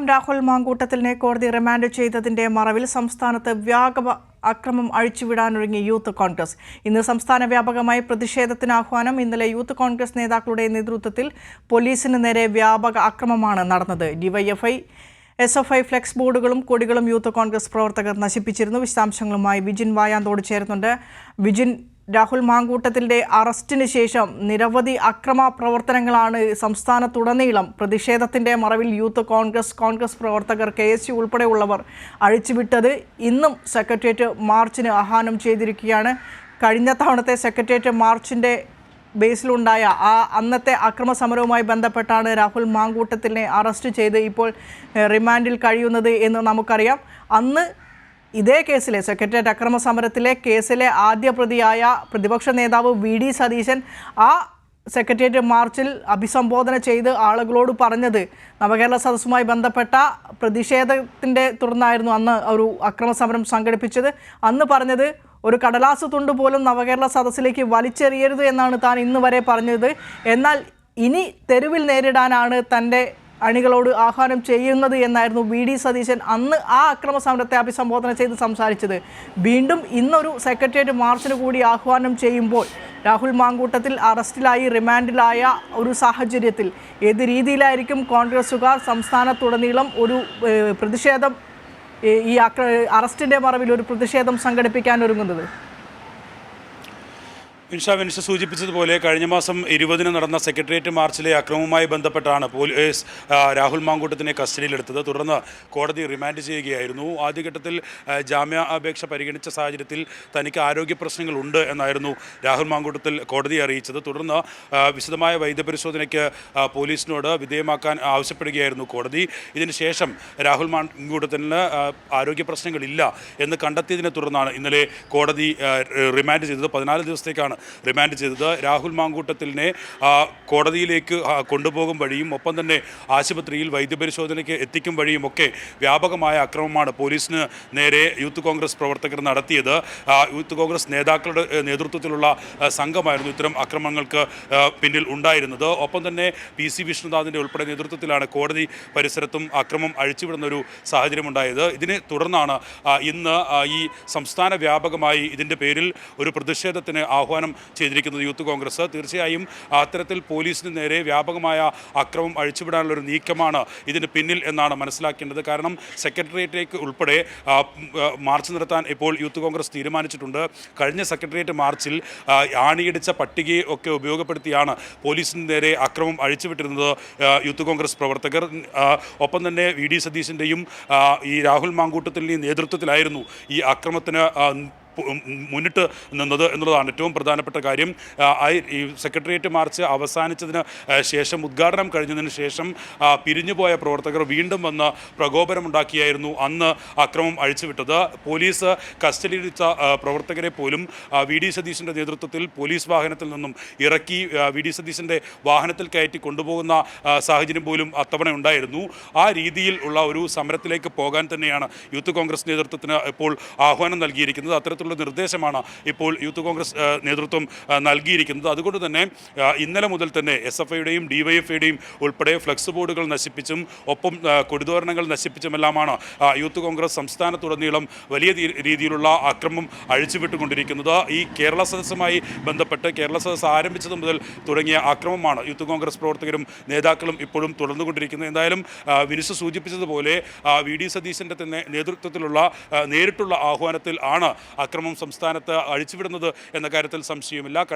രാഹുൽ മാങ്കൂട്ടത്തിലിനെ കോടതി റിമാൻഡ് ചെയ്തതിന്റെ മറവിൽ സംസ്ഥാനത്ത് വ്യാപക അക്രമം അഴിച്ചുവിടാനൊരുങ്ങി യൂത്ത് കോൺഗ്രസ്. ഇന്ന് സംസ്ഥാന വ്യാപകമായി പ്രതിഷേധത്തിന് ആഹ്വാനം. ഇന്നലെ യൂത്ത് കോൺഗ്രസ് നേതാക്കളുടെ നേതൃത്വത്തിൽ പോലീസിന് നേരെ വ്യാപക അക്രമമാണ് നടന്നത്. ഡിവൈഎഫ്ഐ, എസ്എഫ്ഐ ഫ്ലെക്സ് ബോർഡുകളും കൊടികളും യൂത്ത് കോൺഗ്രസ് പ്രവർത്തകർ നശിപ്പിച്ചിരുന്നു. വിശദാംശങ്ങളുമായി വിജിൻ വായാന്തോട് ചേരുന്നുണ്ട്. വിജിൻ, രാഹുൽ മാങ്കൂട്ടത്തിലിന്റെ അറസ്റ്റിന് ശേഷം നിരവധി അക്രമ പ്രവർത്തനങ്ങളാണ് സംസ്ഥാനത്തുടനീളം പ്രതിഷേധത്തിന്റെ മറവിൽ യൂത്ത് കോൺഗ്രസ് പ്രവർത്തകർ, KSU ഉൾപ്പെടെയുള്ളവർ അഴിച്ചുവിട്ടത്. ഇന്നും സെക്രട്ടേറിയറ്റ് മാർച്ചിന് ആഹ്വാനം ചെയ്തിരിക്കുകയാണ്. കഴിഞ്ഞ തവണത്തെ സെക്രട്ടേറിയറ്റ് മാർച്ചിന്റെ ബേസിലുണ്ടായ അന്നത്തെ അക്രമ സമരവുമായി ബന്ധപ്പെട്ടാണ് രാഹുൽ മാങ്കൂട്ടത്തിലിനെ അറസ്റ്റ് ചെയ്ത് ഇപ്പോൾ റിമാൻഡിൽ കഴിയുന്നത് എന്ന് നമുക്കറിയാം. അന്ന് ഇതേ കേസിലെ സെക്രട്ടേറിയറ്റ് അക്രമ സമരത്തിലെ കേസിലെ ആദ്യ പ്രതിയായ പ്രതിപക്ഷ നേതാവ് VD സതീശൻ ആ സെക്രട്ടേറിയറ്റ് മാർച്ചിൽ അഭിസംബോധന ചെയ്ത് ആളുകളോട് പറഞ്ഞത് നവകേരള സദസ്സുമായി ബന്ധപ്പെട്ട പ്രതിഷേധത്തിൻ്റെ തുടർന്നായിരുന്നു അന്ന് ഒരു അക്രമ സമരം സംഘടിപ്പിച്ചത്. അന്ന് പറഞ്ഞത് ഒരു കടലാസ് തുണ്ട് പോലും നവകേരള സദസ്സിലേക്ക് വലിച്ചെറിയരുത് എന്നാണ് താൻ ഇന്ന് വരെ പറഞ്ഞത്. എന്നാൽ ഇനി തെരുവിൽ നേരിടാനാണ് തൻ്റെ അണികളോട് ആഹ്വാനം ചെയ്യുന്നത് എന്നായിരുന്നു VD സതീശൻ അന്ന് ആ അക്രമ സമരത്തെ അഭിസംബോധന ചെയ്ത് സംസാരിച്ചത്. വീണ്ടും ഇന്നൊരു സെക്രട്ടേറിയറ്റ് മാർച്ചിന് കൂടി ആഹ്വാനം ചെയ്യുമ്പോൾ രാഹുൽ മാങ്കൂട്ടത്തിൽ അറസ്റ്റിലായി റിമാൻഡിലായ ഒരു സാഹചര്യത്തിൽ ഏത് രീതിയിലായിരിക്കും കോൺഗ്രസുകാർ സംസ്ഥാനത്തുടനീളം ഒരു പ്രതിഷേധം, ഈ അറസ്റ്റിൻ്റെ മറവിൽ ഒരു പ്രതിഷേധം സംഘടിപ്പിക്കാൻ ഒരുങ്ങുന്നത്? വിനിഷ സൂചിപ്പിച്ചതുപോലെ കഴിഞ്ഞ മാസം 20-ന് നടന്ന സെക്രട്ടേറിയറ്റ് മാർച്ചിലെ അക്രമവുമായി ബന്ധപ്പെട്ടാണ് പോലീസ് രാഹുൽ മാങ്കൂട്ടത്തിനെ കസ്റ്റഡിയിലെടുത്തത്. തുടർന്ന് കോടതി റിമാൻഡ് ചെയ്യുകയായിരുന്നു. ആദ്യഘട്ടത്തിൽ ജാമ്യാപേക്ഷ പരിഗണിച്ച സാഹചര്യത്തിൽ തനിക്ക് ആരോഗ്യ പ്രശ്നങ്ങളുണ്ട് എന്നായിരുന്നു രാഹുൽ മാങ്കൂട്ടത്തിൽ കോടതിയെ അറിയിച്ചത്. തുടർന്ന് വിശദമായ വൈദ്യപരിശോധനയ്ക്ക് പോലീസിനോട് വിധേയമാക്കാൻ ആവശ്യപ്പെടുകയായിരുന്നു കോടതി. ഇതിനുശേഷം രാഹുൽ മാങ്കൂട്ടത്തിന് ആരോഗ്യ പ്രശ്നങ്ങളില്ല എന്ന് കണ്ടെത്തിയതിനെ തുടർന്നാണ് ഇന്നലെ കോടതി റിമാൻഡ് ചെയ്തത്. 14 ദിവസത്തേക്കാണ് റിമാൻഡ് ചെയ്തത്. രാഹുൽ മാങ്കൂട്ടത്തിലിനെ കോടതിയിലേക്ക് കൊണ്ടുപോകും വഴിയും ഒപ്പം തന്നെ ആശുപത്രിയിൽ വൈദ്യപരിശോധനയ്ക്ക് എത്തിക്കും വഴിയും ഒക്കെ വ്യാപകമായ അക്രമമാണ് പോലീസിന് നേരെ യൂത്ത് കോൺഗ്രസ് പ്രവർത്തകർ നടത്തിയത്. യൂത്ത് കോൺഗ്രസ് നേതാക്കളുടെ നേതൃത്വത്തിലുള്ള സംഘമായിരുന്നു ഇത്തരം അക്രമങ്ങൾക്ക് പിന്നിൽ ഉണ്ടായിരുന്നത്. ഒപ്പം തന്നെ PC വിഷ്ണുനാഥിൻ്റെ ഉൾപ്പെടെ നേതൃത്വത്തിലാണ് കോടതി പരിസരത്തും അക്രമം അഴിച്ചുവിടുന്ന ഒരു സാഹചര്യമുണ്ടായത്. ഇതിനെ തുടർന്നാണ് ഇന്ന് ഈ സംസ്ഥാന വ്യാപകമായി ഇതിൻ്റെ പേരിൽ ഒരു പ്രതിഷേധത്തിന് ആഹ്വാനം ചെയ്തിരിക്കുന്നത് യൂത്ത് കോൺഗ്രസ്. തീർച്ചയായും അത്തരത്തിൽ പോലീസിന് നേരെ വ്യാപകമായ അക്രമം അഴിച്ചുവിടാനുള്ളൊരു നീക്കമാണ് ഇതിന് പിന്നിൽ എന്നാണ് മനസ്സിലാക്കേണ്ടത്. കാരണം സെക്രട്ടേറിയറ്റിലേക്ക് ഉൾപ്പെടെ മാർച്ച് നടത്താൻ ഇപ്പോൾ യൂത്ത് കോൺഗ്രസ് തീരുമാനിച്ചിട്ടുണ്ട്. കഴിഞ്ഞ സെക്രട്ടേറിയറ്റ് മാർച്ചിൽ ആണിയടിച്ച പട്ടികയെ ഒക്കെ ഉപയോഗപ്പെടുത്തിയാണ് പോലീസിന് നേരെ അക്രമം അഴിച്ചുവിട്ടിരുന്നത് യൂത്ത് കോൺഗ്രസ് പ്രവർത്തകർ. ഒപ്പം തന്നെ VD സതീശൻ്റെയും ഈ രാഹുൽ മാങ്കൂട്ടത്തിൻ്റെയും നേതൃത്വത്തിലായിരുന്നു ഈ അക്രമത്തിന് മുന്നിട്ട് നിന്നത് എന്നുള്ളതാണ് ഏറ്റവും പ്രധാനപ്പെട്ട കാര്യം. ഈ സെക്രട്ടേറിയറ്റ് മാർച്ച് അവസാനിച്ചതിന് ശേഷം, ഉദ്ഘാടനം കഴിഞ്ഞതിന് ശേഷം പിരിഞ്ഞുപോയ പ്രവർത്തകർ വീണ്ടും വന്ന് പ്രകോപനമുണ്ടാക്കിയായിരുന്നു അന്ന് അക്രമം അഴിച്ചുവിട്ടത്. പോലീസ് കസ്റ്റഡിയിലെടുത്ത പ്രവർത്തകരെ പോലും VD സതീശൻ്റെ നേതൃത്വത്തിൽ പോലീസ് വാഹനത്തിൽ നിന്നും ഇറക്കി VD സതീശൻ്റെ വാഹനത്തിൽ കയറ്റി കൊണ്ടുപോകുന്ന സാഹചര്യം പോലും അത്തവണ ഉണ്ടായിരുന്നു. ആ രീതിയിൽ ഉള്ള ഒരു സമരത്തിലേക്ക് പോകാൻ തന്നെയാണ് യൂത്ത് കോൺഗ്രസ് നേതൃത്വത്തിന് ഇപ്പോൾ ആഹ്വാനം നൽകിയിരിക്കുന്നത്. അത്തരത്തിൽ നിർദ്ദേശമാണ് ഇപ്പോൾ യൂത്ത് കോൺഗ്രസ് നേതൃത്വം നൽകിയിരിക്കുന്നത്. അതുകൊണ്ട് തന്നെ ഇന്നലെ മുതൽ തന്നെ SFIയുടെയും DYFIയുടെയും ഉൾപ്പെടെ ഫ്ലെക്സ് ബോർഡുകൾ നശിപ്പിച്ചും ഒപ്പം കൊടിതോരണങ്ങൾ നശിപ്പിച്ചുമെല്ലാമാണ് യൂത്ത് കോൺഗ്രസ് സംസ്ഥാനത്തുടനീളം വലിയ രീതിയിലുള്ള അക്രമം അഴിച്ചുവിട്ടുകൊണ്ടിരിക്കുന്നത്. ഈ കേരള സദസ്സുമായി ബന്ധപ്പെട്ട് കേരള സദസ്സ് ആരംഭിച്ചത് മുതൽ തുടങ്ങിയ അക്രമമാണ് യൂത്ത് കോൺഗ്രസ് പ്രവർത്തകരും നേതാക്കളും ഇപ്പോഴും തുടർന്നുകൊണ്ടിരിക്കുന്നത്. എന്തായാലും വിനിഷ സൂചിപ്പിച്ചതുപോലെ VD സതീശൻ്റെ തന്നെ നേതൃത്വത്തിലുള്ള നേരിട്ടുള്ള ആഹ്വാനത്തിൽ ആണ് അക്രമം സംസ്ഥാനത്ത് അഴിച്ചുവിടുന്നത് എന്ന കാര്യത്തിൽ സംശയമില്ല.